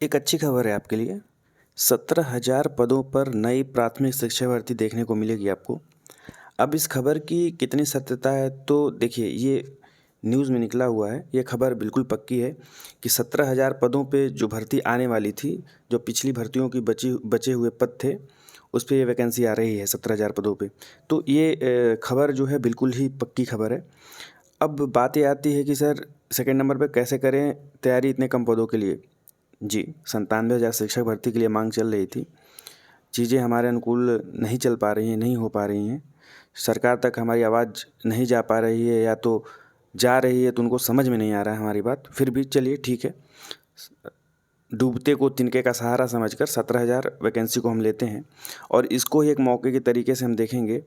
एक अच्छी खबर है आपके लिए। 17,000 पदों पर नई प्राथमिक शिक्षा भर्ती देखने को मिलेगी आपको। अब इस खबर की कितनी सत्यता है तो देखिए, ये न्यूज़ में निकला हुआ है, ये खबर बिल्कुल पक्की है कि 17,000 पदों पे जो भर्ती आने वाली थी, जो पिछली भर्तियों की बचे हुए पद थे, उस पे ये वैकेंसी आ रही है 17,000 पदों पे। तो ये खबर जो है बिल्कुल ही पक्की खबर है। अब बात ये आती है कि सर, सेकंड नंबर पे कैसे करें तैयारी इतने कम पदों के लिए। जी, 97,000 शिक्षक भर्ती के लिए मांग चल रही थी। चीज़ें हमारे अनुकूल नहीं चल पा रही हैं, नहीं हो पा रही हैं। सरकार तक हमारी आवाज़ नहीं जा पा रही है, या तो जा रही है तो उनको समझ में नहीं आ रहा है हमारी बात। फिर भी चलिए ठीक है, डूबते को तिनके का सहारा समझकर 17,000 वैकेंसी को हम लेते हैं और इसको ही एक मौके के तरीके से हम देखेंगे।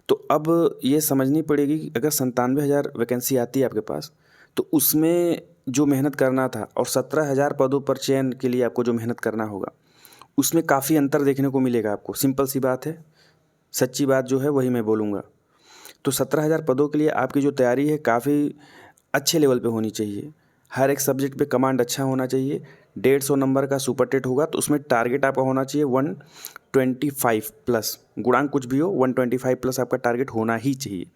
तो अब ये समझनी पड़ेगी कि अगर 97,000 वैकेंसी आती है आपके पास, तो उसमें जो मेहनत करना था और 17,000 पदों पर चयन के लिए आपको जो मेहनत करना होगा, उसमें काफ़ी अंतर देखने को मिलेगा आपको। सिंपल सी बात है, सच्ची बात जो है वही मैं बोलूँगा। तो 17,000 पदों के लिए आपकी जो तैयारी है काफ़ी अच्छे लेवल पे होनी चाहिए। हर एक सब्जेक्ट पे कमांड अच्छा होना चाहिए। 150 नंबर का सुपर टेट होगा तो उसमें टारगेट आपका होना चाहिए 125 प्लस। गुणांक कुछ भी हो, 125 प्लस आपका टारगेट होना ही चाहिए।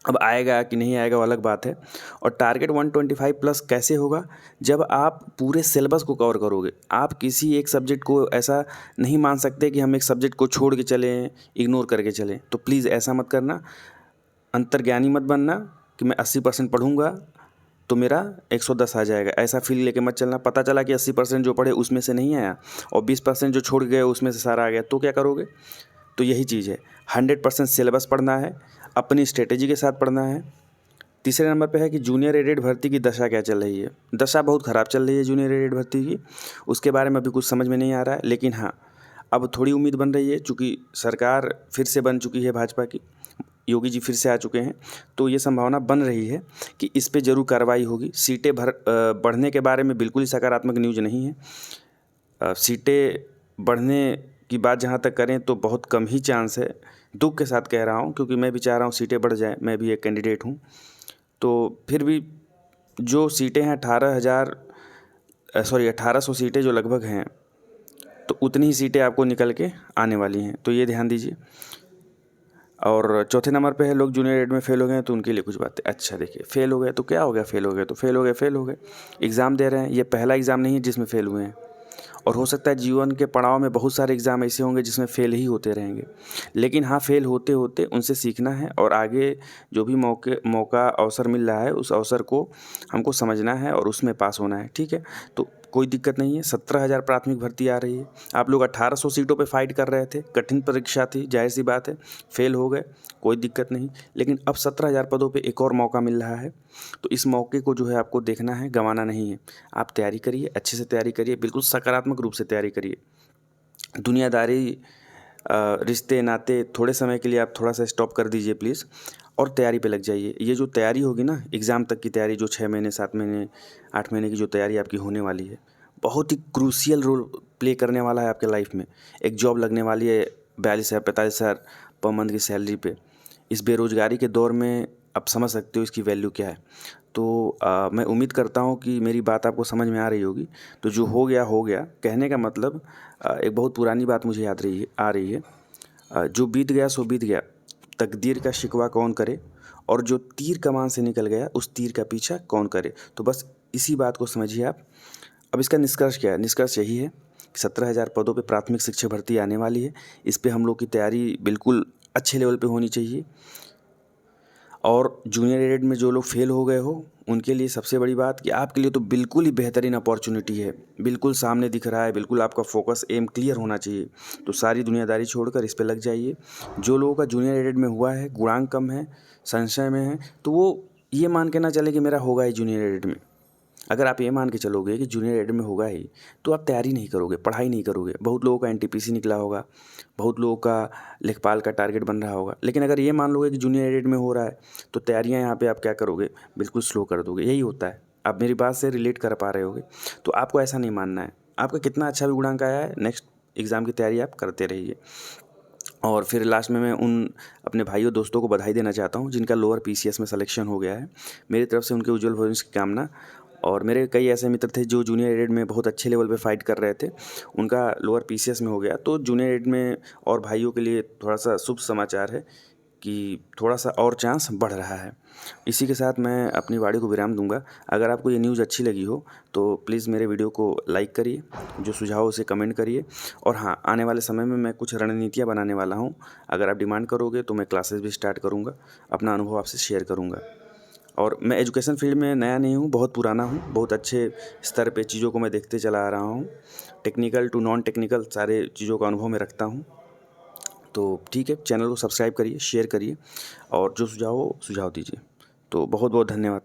अब आएगा कि नहीं आएगा वो अलग बात है। और टारगेट 125 प्लस कैसे होगा? जब आप पूरे सिलेबस को कवर करोगे। आप किसी एक सब्जेक्ट को ऐसा नहीं मान सकते कि हम एक सब्जेक्ट को छोड़ के चलें, इग्नोर करके चलें। तो प्लीज़ ऐसा मत करना। अंतर्ज्ञानी मत बनना कि मैं 80% पढ़ूंगा तो मेरा 110 आ जाएगा। ऐसा फील लेके मत चलना। पता चला कि 80% जो पढ़े उसमें से नहीं आया और 20% जो छोड़ गए उसमें से सारा आ गया, तो क्या करोगे? तो यही चीज़ है, 100% सिलेबस पढ़ना है, अपनी स्ट्रेटेजी के साथ पढ़ना है। तीसरे नंबर पे है कि जूनियर एडेड भर्ती की दशा क्या चल रही है। दशा बहुत ख़राब चल रही है जूनियर एडेड भर्ती की। उसके बारे में अभी कुछ समझ में नहीं आ रहा है, लेकिन हाँ, अब थोड़ी उम्मीद बन रही है, चूँकि सरकार फिर से बन चुकी है भाजपा की, योगी जी फिर से आ चुके हैं। तो ये संभावना बन रही है कि इस पे ज़रूर कार्रवाई होगी। सीटें बढ़ने के बारे में बिल्कुल ही सकारात्मक न्यूज़ नहीं है। सीटें बढ़ने की बात जहाँ तक करें तो बहुत कम ही चांस है। दुख के साथ कह रहा हूँ, क्योंकि मैं भी चाह रहा हूँ सीटें बढ़ जाएँ, मैं भी एक कैंडिडेट हूँ। तो फिर भी जो सीटें हैं 1800 सीटें जो लगभग हैं, तो उतनी ही सीटें आपको निकल के आने वाली हैं, तो ये ध्यान दीजिए। और चौथे नंबर पे है लोग जूनियर एड में फ़ेल हो गए हैं तो उनके लिए कुछ बातें। अच्छा देखिए, फ़ेल हो गए तो क्या हो गया? फ़ेल हो गए तो फ़ेल हो गए। एग्ज़ाम दे रहे हैं, ये पहला एग्ज़ाम नहीं है जिसमें फ़ेल हुए हैं। और हो सकता है जीवन के पड़ाव में बहुत सारे एग्ज़ाम ऐसे होंगे जिसमें फ़ेल ही होते रहेंगे। लेकिन हाँ, फ़ेल होते होते उनसे सीखना है और आगे जो भी मौका अवसर मिल रहा है उस अवसर को हमको समझना है और उसमें पास होना है, ठीक है? तो कोई दिक्कत नहीं है। 17,000 प्राथमिक भर्ती आ रही है। आप लोग 1800 सीटों पे फाइट कर रहे थे, कठिन परीक्षा थी, जाहिर सी बात है, फ़ेल हो गए, कोई दिक्कत नहीं। लेकिन अब 17,000 पदों पे एक और मौका मिल रहा है, तो इस मौके को जो है आपको देखना है, गंवाना नहीं है। आप तैयारी करिए, अच्छे से तैयारी करिए, बिल्कुल सकारात्मक रूप से तैयारी करिए। दुनियादारी, रिश्ते नाते थोड़े समय के लिए आप थोड़ा सा स्टॉप कर दीजिए प्लीज़, और तैयारी पे लग जाइए। ये जो तैयारी होगी ना, एग्ज़ाम तक की तैयारी, जो 6 महीने 7 महीने 8 महीने की जो तैयारी आपकी होने वाली है, बहुत ही क्रूशियल रोल प्ले करने वाला है आपके लाइफ में। एक जॉब लगने वाली है 42,000 45,000 पर मंथ की सैलरी पे। इस बेरोज़गारी के दौर में आप समझ सकते हो इसकी वैल्यू क्या है। तो मैं उम्मीद करता हूँ कि मेरी बात आपको समझ में आ रही होगी। तो जो हो गया कहने का मतलब, एक बहुत पुरानी बात मुझे आ रही है। जो बीत गया सो बीत गया, तकदीर का शिकवा कौन करे, और जो तीर कमान से निकल गया उस तीर का पीछा कौन करे। तो बस इसी बात को समझिए आप। अब इसका निष्कर्ष क्या है? निष्कर्ष यही है कि 17,000 पदों पे प्राथमिक शिक्षक भर्ती आने वाली है। इस पे हम लोग की तैयारी बिल्कुल अच्छे लेवल पे होनी चाहिए। और जूनियर एडेड में जो लोग फेल हो गए हो, उनके लिए सबसे बड़ी बात कि आपके लिए तो बिल्कुल ही बेहतरीन अपॉर्चुनिटी है। बिल्कुल सामने दिख रहा है, बिल्कुल आपका फोकस एम क्लियर होना चाहिए। तो सारी दुनियादारी छोड़कर इस पे लग जाइए। जो लोगों का जूनियर एडेड में हुआ है, गुणांक कम है, संशय में है, तो वो ये मान के ना चले कि मेरा होगा ही जूनियर एडेड में। अगर आप ये मान के चलोगे कि जूनियर एड में होगा ही, तो आप तैयारी नहीं करोगे, पढ़ाई नहीं करोगे। बहुत लोगों का एनटीपीसी निकला होगा, बहुत लोगों का लेखपाल का टारगेट बन रहा होगा। लेकिन अगर ये मान लोगे कि जूनियर एड में हो रहा है, तो तैयारियां यहाँ पे आप क्या करोगे? बिल्कुल स्लो कर दोगे। यही होता है। आप मेरी बात से रिलेट कर पा रहे होगे। तो आपको ऐसा नहीं मानना है। आपका कितना अच्छा भी गुणांक आया है, नेक्स्ट एग्ज़ाम की तैयारी आप करते रहिए। और फिर लास्ट में मैं उन अपने भाइयों दोस्तों को बधाई देना चाहता हूँ जिनका लोअर पीसीएस में सिलेक्शन हो गया है। मेरी तरफ से उनके उज्जवल भविष्य की कामना। और मेरे कई ऐसे मित्र थे जो जूनियर एडेड में बहुत अच्छे लेवल पे फाइट कर रहे थे, उनका लोअर पीसीएस में हो गया। तो जूनियर एडेड में और भाइयों के लिए थोड़ा सा शुभ समाचार है कि थोड़ा सा और चांस बढ़ रहा है। इसी के साथ मैं अपनी वाणी को विराम दूंगा। अगर आपको ये न्यूज़ अच्छी लगी हो तो प्लीज़ मेरे वीडियो को लाइक करिए, जो सुझाव हो उसे कमेंट करिए। और हाँ, आने वाले समय में मैं कुछ रणनीतियाँ बनाने वाला हूँ। अगर आप डिमांड करोगे तो मैं क्लासेस भी स्टार्ट करूँगा, अपना अनुभव आपसे शेयर करूँगा। और मैं एजुकेशन फील्ड में नया नहीं हूँ, बहुत पुराना हूँ। बहुत अच्छे स्तर पे चीज़ों को मैं देखते चला आ रहा हूँ। टेक्निकल टू नॉन टेक्निकल सारे चीज़ों का अनुभव मैं रखता हूँ। तो ठीक है, चैनल को सब्सक्राइब करिए, शेयर करिए और जो सुझाव हो सुझाव दीजिए। तो बहुत बहुत धन्यवाद।